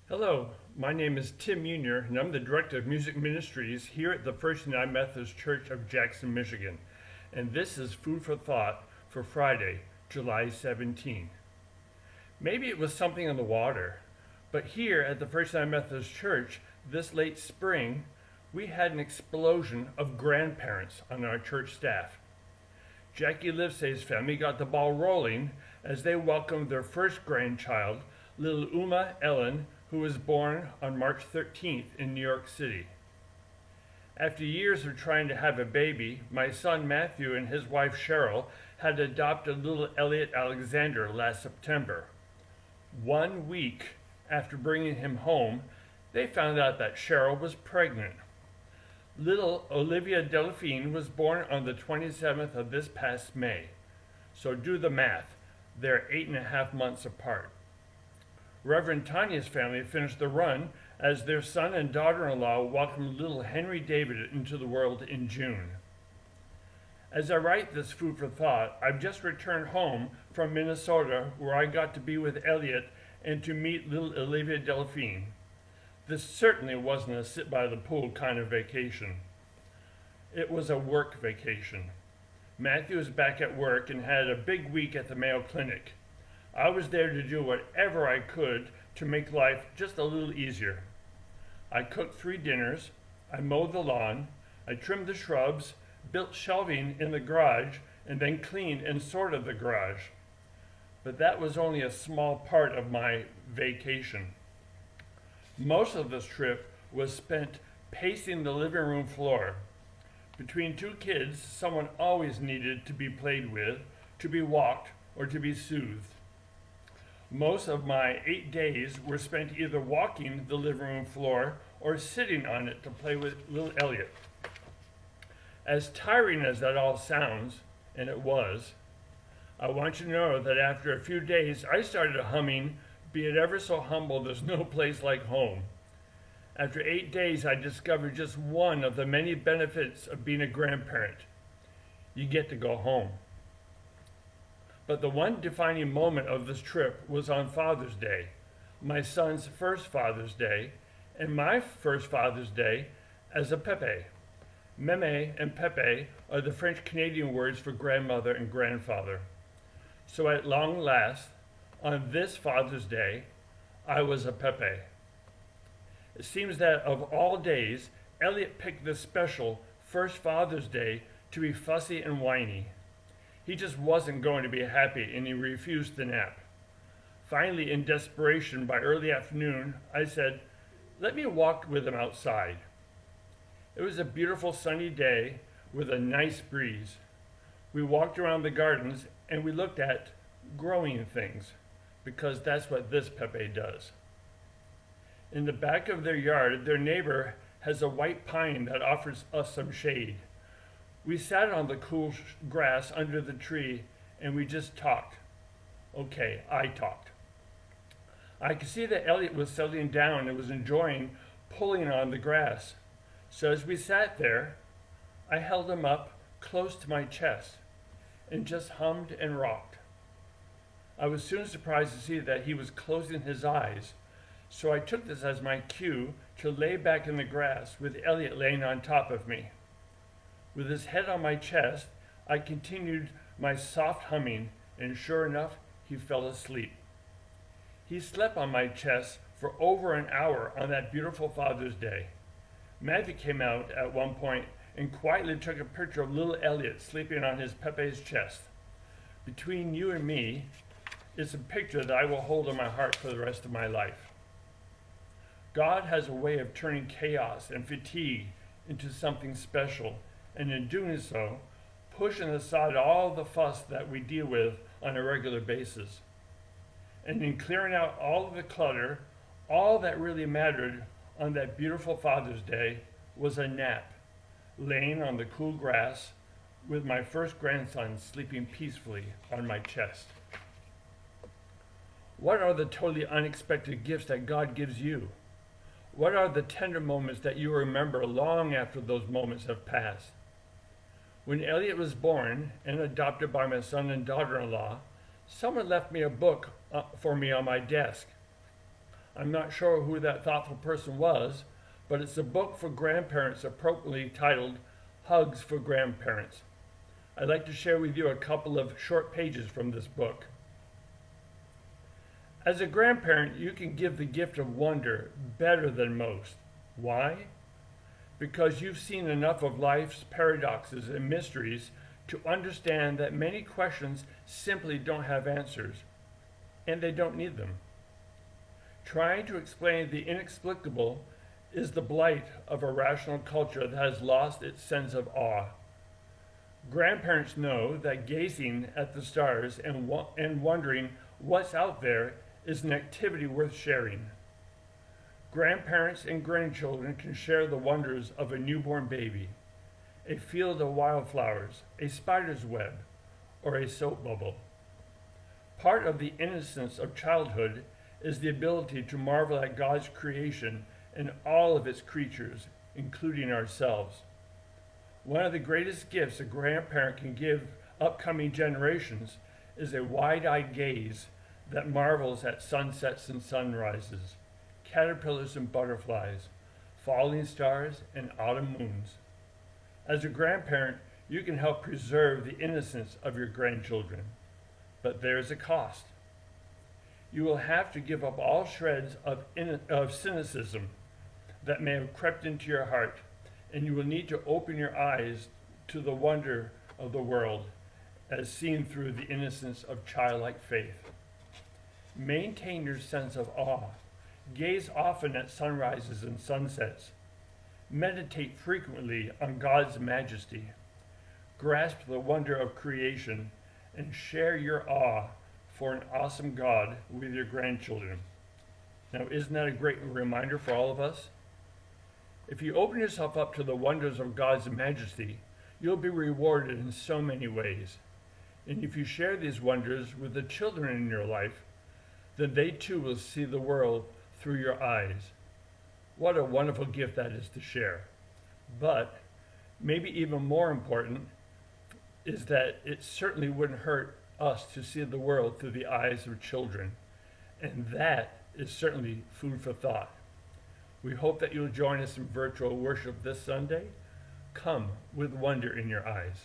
Hello, my name is Tim Meunier, and I'm the Director of Music Ministries here at the First United Methodist Church of Jackson, Michigan. And this is Food for Thought for Friday, July 17. Maybe it was something in the water, but here at the First United Methodist Church this late spring, we had an explosion of grandparents on our church staff. Jackie Livesay's family got the ball rolling as they welcomed their first grandchild, little Uma Ellen, who was born on March 13th in New York City. After years of trying to have a baby, my son Matthew and his wife Cheryl had adopted little Elliot Alexander last September. 1 week after bringing him home, they found out that Cheryl was pregnant. Little Olivia Delphine was born on the 27th of this past May. So do the math. They're 8.5 months apart. Reverend Tanya's family finished the run as their son and daughter-in-law welcomed little Henry David into the world in June. As I write this food for thought, I've just returned home from Minnesota where I got to be with Elliot and to meet little Olivia Delphine. This certainly wasn't a sit-by-the-pool kind of vacation. It was a work vacation. Matthew was back at work and had a big week at the Mayo Clinic. I was there to do whatever I could to make life just a little easier. I cooked 3 dinners, I mowed the lawn, I trimmed the shrubs, built shelving in the garage, and then cleaned and sorted the garage. But that was only a small part of my vacation. Most of this trip was spent pacing the living room floor. Between 2 kids, someone always needed to be played with, to be walked, or to be soothed. Most of my 8 days were spent either walking the living room floor or sitting on it to play with little Elliot. As tiring as that all sounds, and it was, I want you to know that after a few days I started humming, "Be it ever so humble, there's no place like home." After 8 days, I discovered just one of the many benefits of being a grandparent. You get to go home. But the one defining moment of this trip was on Father's Day, my son's first Father's Day, and my first Father's Day as a Pepe. Meme and Pepe are the French-Canadian words for grandmother and grandfather. So at long last, on this Father's Day, I was a Pepe. It seems that of all days, Elliot picked this special first Father's Day to be fussy and whiny. He just wasn't going to be happy and he refused to nap. Finally, in desperation, by early afternoon, I said, "Let me walk with him outside." It was a beautiful sunny day with a nice breeze. We walked around the gardens and we looked at growing things, because that's what this Pepe does. In the back of their yard, their neighbor has a white pine that offers us some shade. We sat on the cool grass under the tree and we just talked. Okay, I talked. I could see that Elliot was settling down and was enjoying pulling on the grass. So as we sat there, I held him up close to my chest and just hummed and rocked. I was soon surprised to see that he was closing his eyes, so I took this as my cue to lay back in the grass with Elliot laying on top of me. With his head on my chest, I continued my soft humming, and sure enough, he fell asleep. He slept on my chest for over an hour on that beautiful Father's Day. Matthew came out at one point and quietly took a picture of little Elliot sleeping on his Pepe's chest. Between you and me, it's a picture that I will hold in my heart for the rest of my life. God has a way of turning chaos and fatigue into something special, and in doing so, pushing aside all the fuss that we deal with on a regular basis. And in clearing out all of the clutter, all that really mattered on that beautiful Father's Day was a nap, laying on the cool grass with my first grandson sleeping peacefully on my chest. What are the totally unexpected gifts that God gives you? What are the tender moments that you remember long after those moments have passed? When Elliot was born and adopted by my son and daughter-in-law, someone left me a book for me on my desk. I'm not sure who that thoughtful person was, but it's a book for grandparents appropriately titled Hugs for Grandparents. I'd like to share with you a couple of short pages from this book. As a grandparent, you can give the gift of wonder better than most. Why? Because you've seen enough of life's paradoxes and mysteries to understand that many questions simply don't have answers, and they don't need them. Trying to explain the inexplicable is the blight of a rational culture that has lost its sense of awe. Grandparents know that gazing at the stars and wondering what's out there is an activity worth sharing. Grandparents and grandchildren can share the wonders of a newborn baby, a field of wildflowers, a spider's web, or a soap bubble. Part of the innocence of childhood is the ability to marvel at God's creation and all of its creatures, including ourselves. One of the greatest gifts a grandparent can give upcoming generations is a wide-eyed gaze that marvels at sunsets and sunrises, caterpillars and butterflies, falling stars and autumn moons. As a grandparent, you can help preserve the innocence of your grandchildren, but there's a cost. You will have to give up all shreds of cynicism that may have crept into your heart, and you will need to open your eyes to the wonder of the world as seen through the innocence of childlike faith. Maintain your sense of awe. Gaze often at sunrises and sunsets. Meditate frequently on God's majesty. Grasp the wonder of creation and share your awe for an awesome God with your grandchildren. Now, isn't that a great reminder for all of us? If you open yourself up to the wonders of God's majesty, you'll be rewarded in so many ways. And if you share these wonders with the children in your life, then they too will see the world through your eyes. What a wonderful gift that is to share. But maybe even more important is that it certainly wouldn't hurt us to see the world through the eyes of children. And that is certainly food for thought. We hope that you'll join us in virtual worship this Sunday. Come with wonder in your eyes.